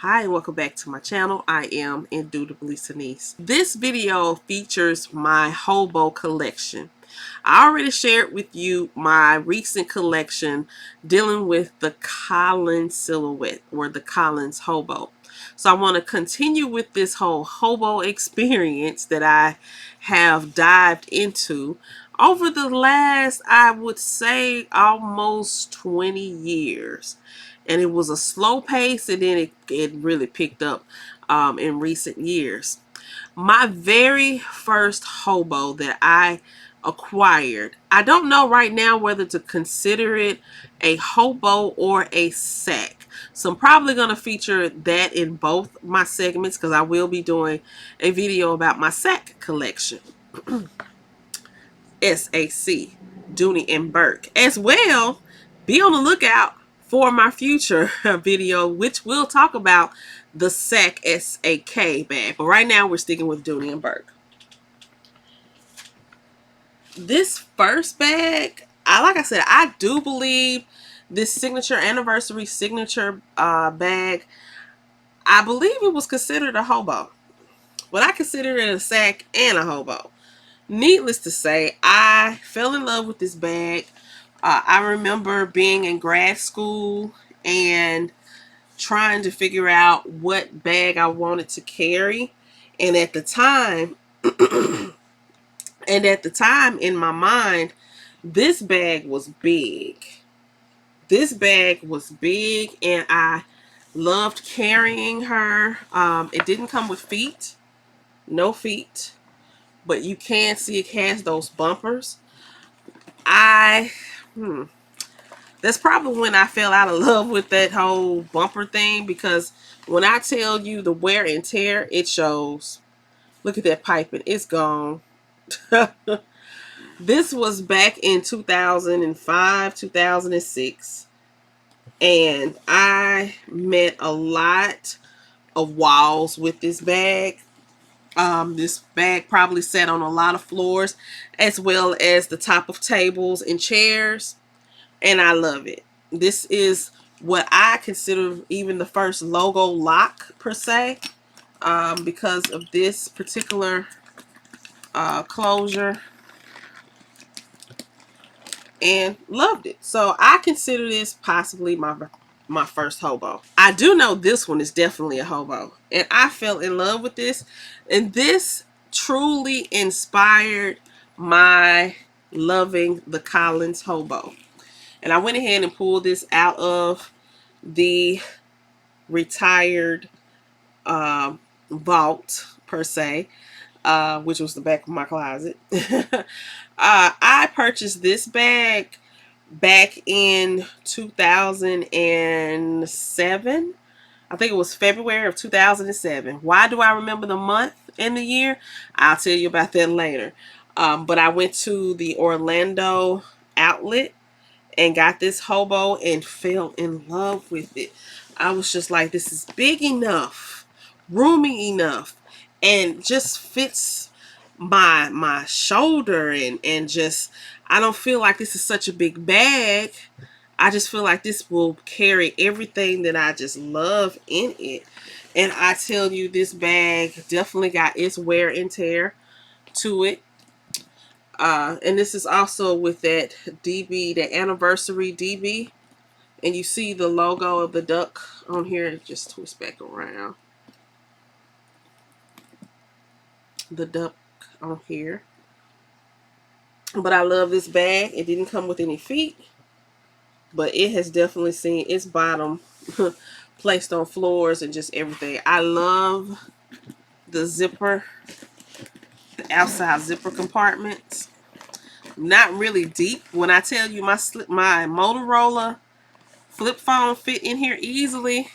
Hi, and welcome back to my channel. I am Indubitably Denise. This video features my Hobo collection. I already shared with you my recent collection dealing with the Collins silhouette or the Collins Hobo. So I want to continue with this whole Hobo experience that I have dived into over the last, I would say, almost 20 years. And it was a slow pace, and then it really picked up in recent years. My very first Hobo that I acquired, I don't know right now whether to consider it a Hobo or a sack. So I'm probably going to feature that in both my segments because I will be doing a video about my sack collection. SAC, Dooney and Bourke. As well, be on the lookout for my future video, which will talk about the SAC SAK bag. But right now, we're sticking with Dooney and Bourke. This first bag, like I said, I do believe this signature anniversary signature bag, I believe it was considered a Hobo. But I consider it a sack and a Hobo. Needless to say, I fell in love with this bag. I remember being in grad school and trying to figure out what bag I wanted to carry. And at the time, in my mind, this bag was big. This bag was big, and I loved carrying her. It didn't come with feet, no feet, but you can see it has those bumpers. That's probably when I fell out of love with that whole bumper thing, because when I tell you the wear and tear, it shows. Look at that piping. It's gone. This was back in 2005, 2006. And I met a lot of walls with this bag. This bag probably sat on a lot of floors as well as the top of tables and chairs. And I love it. This is what I consider even the first logo lock per se, because of this particular closure, and loved it. So I consider this possibly my first Hobo. I do know this one is definitely a Hobo, and I fell in love with this, and this truly inspired my loving the Collins Hobo. And I went ahead and pulled this out of the retired vault per se, which was the back of my closet. I purchased this bag back in 2007. I think it was February of 2007. Why do I remember the month and the year? I'll tell you about that later. But I went to the Orlando outlet and got this Hobo and fell in love with it. I was just like, this is big enough, roomy enough, and just fits my shoulder, and just, I don't feel like this is such a big bag. I just feel like this will carry everything that I just love in it. And I tell you, this bag definitely got its wear and tear to it. And this is also with that DB, the anniversary DB. And you see the logo of the duck on here. It just twists back around. The duck on here. But I love this bag. It didn't come with any feet, but it has definitely seen its bottom placed on floors and just everything. I love the zipper, the outside zipper compartments. Not really deep. When I tell you my Motorola flip phone fit in here easily,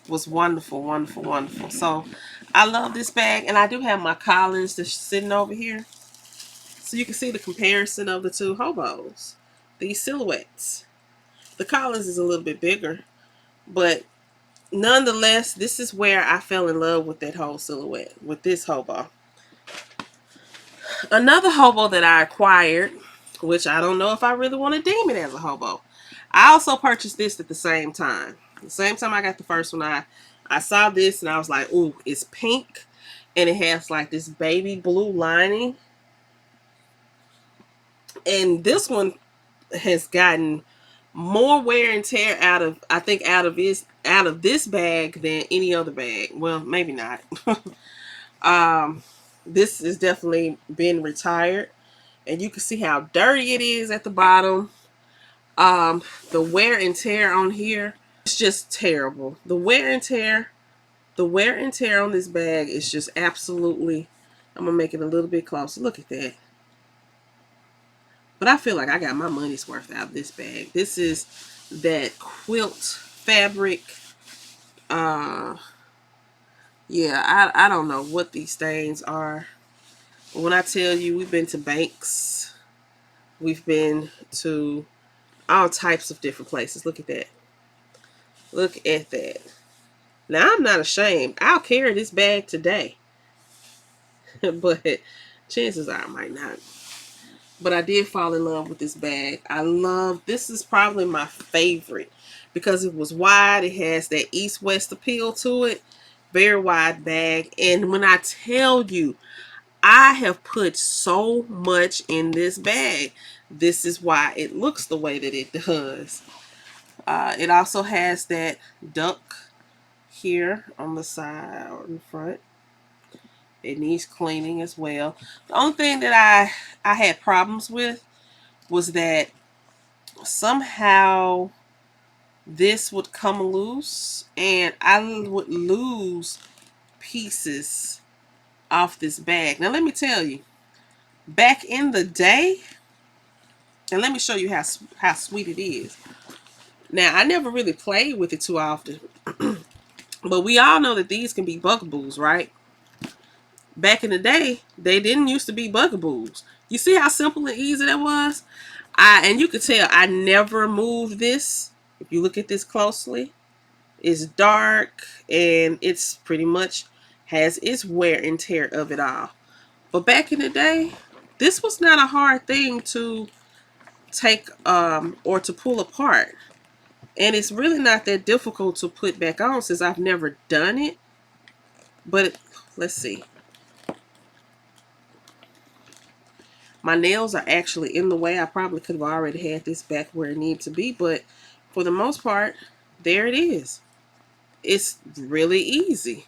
was wonderful, wonderful, wonderful. So I love this bag, and I do have my Collins that's sitting over here, so you can see the comparison of the two Hobos, these silhouettes. The Collins is a little bit bigger, but nonetheless, this is where I fell in love with that whole silhouette, with this Hobo. Another Hobo that I acquired, which I don't know if I really want to deem it as a Hobo. I also purchased this at the same time. The same time I got the first one, I I saw this and I was like, ooh, it's pink. And it has like this baby blue lining. And this one has gotten more wear and tear out of, I think, out of this bag than any other bag. Well, maybe not. This has definitely been retired, and you can see how dirty it is at the bottom. The wear and tear on here, it's just terrible. The wear and tear on this bag is just absolutely. I'm gonna make it a little bit closer. Look at that. But I feel like I got my money's worth out of this bag. This is that quilt fabric. Yeah, I don't know what these things are. When I tell you, we've been to banks, we've been to all types of different places. Look at that. Look at that. Now, I'm not ashamed. I'll carry this bag today. But chances are I might not. But I did fall in love with this bag. This is probably my favorite because it was wide. It has that east-west appeal to it. Very wide bag. And when I tell you, I have put so much in this bag. This is why it looks the way that it does. It also has that duck here on the side or in the front. It needs cleaning as well. The only thing that I had problems with was that somehow this would come loose and I would lose pieces off this bag. Now let me tell you, back in the day, and let me show you how sweet it is. Now, I never really played with it too often, but we all know that these can be bugaboos, right? Back in the day, they didn't used to be bugaboos. You see how simple and easy that was? And you could tell I never moved this. If you look at this closely, it's dark and it's pretty much has its wear and tear of it all. But back in the day, this was not a hard thing to take or to pull apart. And it's really not that difficult to put back on since I've never done it. But let's see. My nails are actually in the way. I probably could have already had this back where it needed to be. But for the most part, there it is. It's really easy.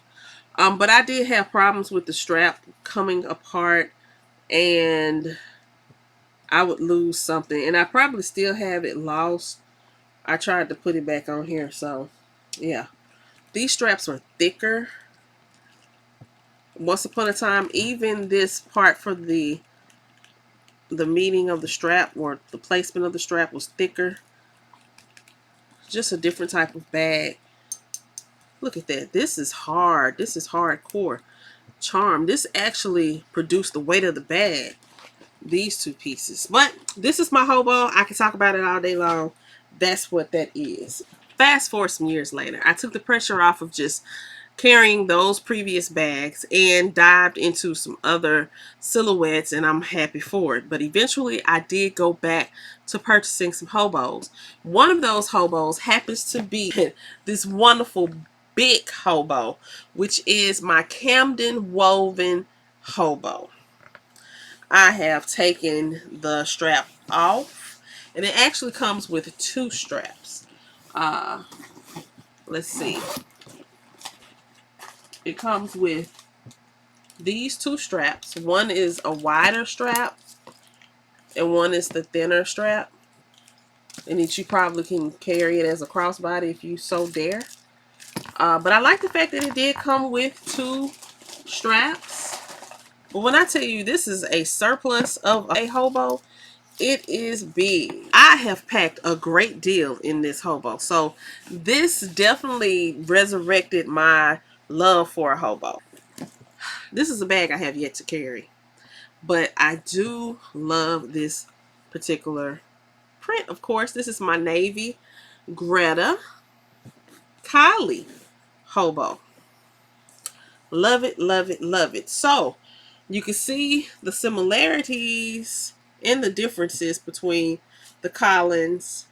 But I did have problems with the strap coming apart. And I would lose something. And I probably still have it lost. I tried to put it back on here. So, yeah. These straps are thicker. Once upon a time, even this part for the meaning of the strap or the placement of the strap was thicker. Just a different type of bag. Look at that. This is hard. This is hardcore. Charm. This actually produced the weight of the bag. These two pieces. But this is my hobo. I can talk about it all day long. That's what that is. Fast forward some years later, I took the pressure off of just carrying those previous bags and dived into some other silhouettes, and I'm happy for it. But eventually I did go back to purchasing some hobos. One of those hobos happens to be this wonderful big hobo, which is my Camden woven hobo. I have taken the strap off, and it actually comes with two straps. Let's see. It comes with these two straps. One is a wider strap and one is the thinner strap. And that you probably can carry it as a crossbody if you so dare. But I like the fact that it did come with two straps. But when I tell you this is a surplus of a hobo, it is big. I have packed a great deal in this hobo. So this definitely resurrected my love for a hobo. This is a bag I have yet to carry. But I do love this particular print, of course. This is my navy Greta Kylie hobo. Love it, love it, love it. So you can see the similarities and the differences between the Collins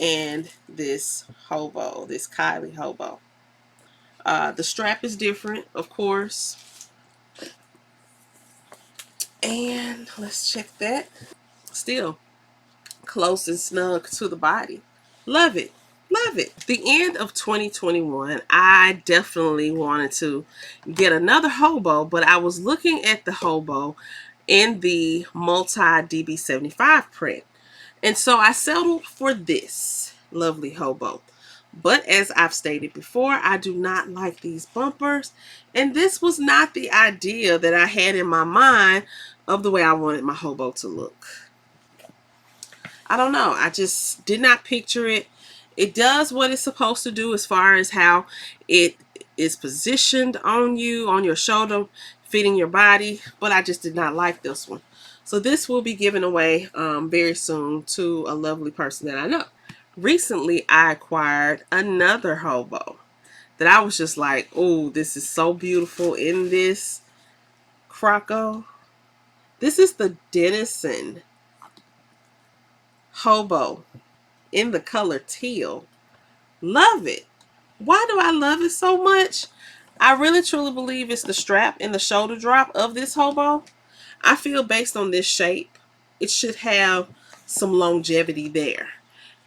and this hobo, this Kylie hobo. The strap is different, of course. And let's check that. Still close and snug to the body. Love it. Love it. The end of 2021, I definitely wanted to get another Hobo, but I was looking at the Hobo in the multi DB75 print. And so I settled for this lovely Hobo. But as I've stated before, I do not like these bumpers. And this was not the idea that I had in my mind of the way I wanted my Hobo to look. I don't know. I just did not picture it. It does what it's supposed to do as far as how it is positioned on you, on your shoulder, fitting your body. But I just did not like this one. So this will be given away very soon to a lovely person that I know. Recently, I acquired another Hobo that I was just like, oh, this is so beautiful in this croco. This is the Denizen Hobo in the color teal. Love it. Why do I love it so much? I really truly believe it's the strap and the shoulder drop of this Hobo. I feel based on this shape, it should have some longevity there.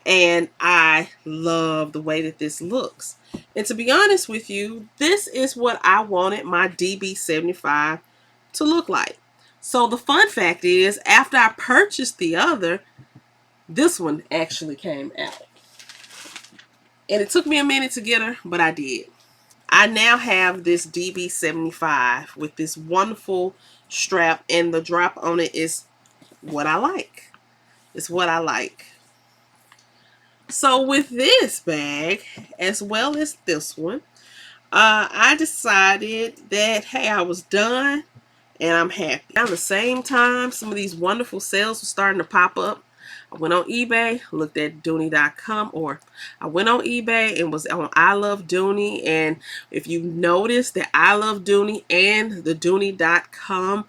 And I love the way that this looks. And to be honest with you, this is what I wanted my DB75 to look like. So the fun fact is, after I purchased the other, this one actually came out. And it took me a minute to get her, but I did. I now have this DB75 with this wonderful strap, and the drop on it is what I like. It's what I like. So with this bag, as well as this one, I decided that, hey, I was done and I'm happy. At the same time, some of these wonderful sales were starting to pop up. I went on eBay, looked at dooney.com, or I went on eBay and was on I Love Dooney. And if you notice that I Love Dooney and the dooney.com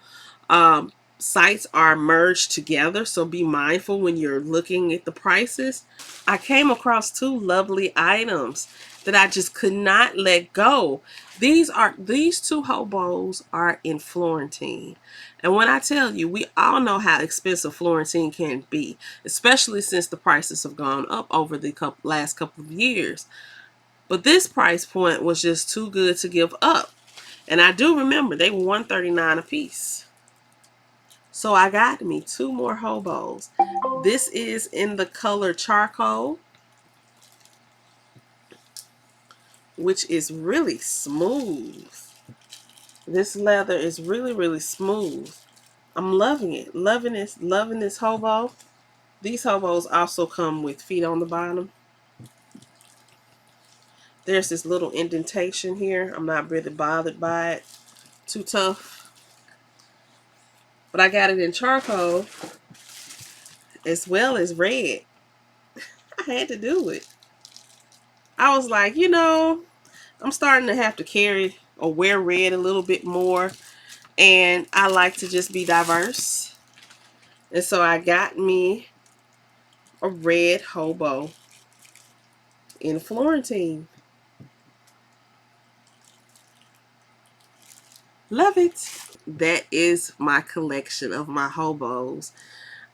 sites are merged together, so be mindful when you're looking at the prices. I came across two lovely items that I just could not let go. These two Hobos are in Florentine. And when I tell you, we all know how expensive Florentine can be, especially since the prices have gone up over the last couple of years. But this price point was just too good to give up. And I do remember they were $139 a piece. So I got me two more Hobos. This is in the color charcoal, which is really smooth. This leather is really, really smooth. I'm loving it. Loving this Hobo. These Hobos also come with feet on the bottom. There's this little indentation here. I'm not really bothered by it. Too tough. But I got it in charcoal as well as red. I had to do it. I was like, you know, I'm starting to have to carry or wear red a little bit more. And I like to just be diverse. And so I got me a red Hobo in Florentine. Love it. That is my collection of my Hobos.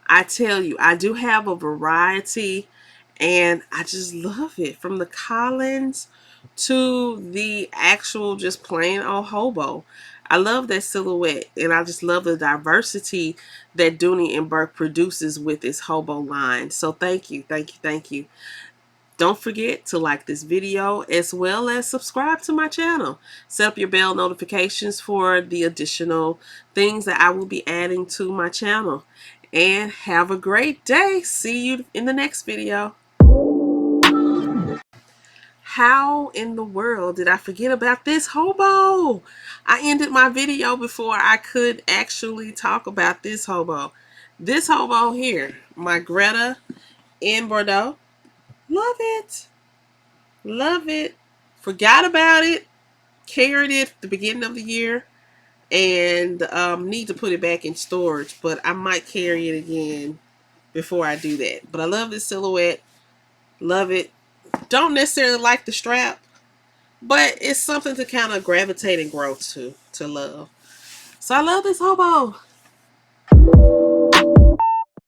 I tell you, I do have a variety and I just love it. From the Collins to the actual just plain old Hobo. I love that silhouette and I just love the diversity that Dooney and Bourke produces with its Hobo line. So thank you, thank you, thank you. Don't forget to like this video as well as subscribe to my channel. Set up your bell notifications for the additional things that I will be adding to my channel. And have a great day. See you in the next video. How in the world did I forget about this Hobo? I ended my video before I could actually talk about this Hobo. This Hobo here, my Greta in Bordeaux. Love it. Love it. Forgot about it. Carried it at the beginning of the year. And need to put it back in storage. But I might carry it again before I do that. But I love this silhouette. Love it. Don't necessarily like the strap. but it's something to kind of gravitate and grow to love. So I love this hobo.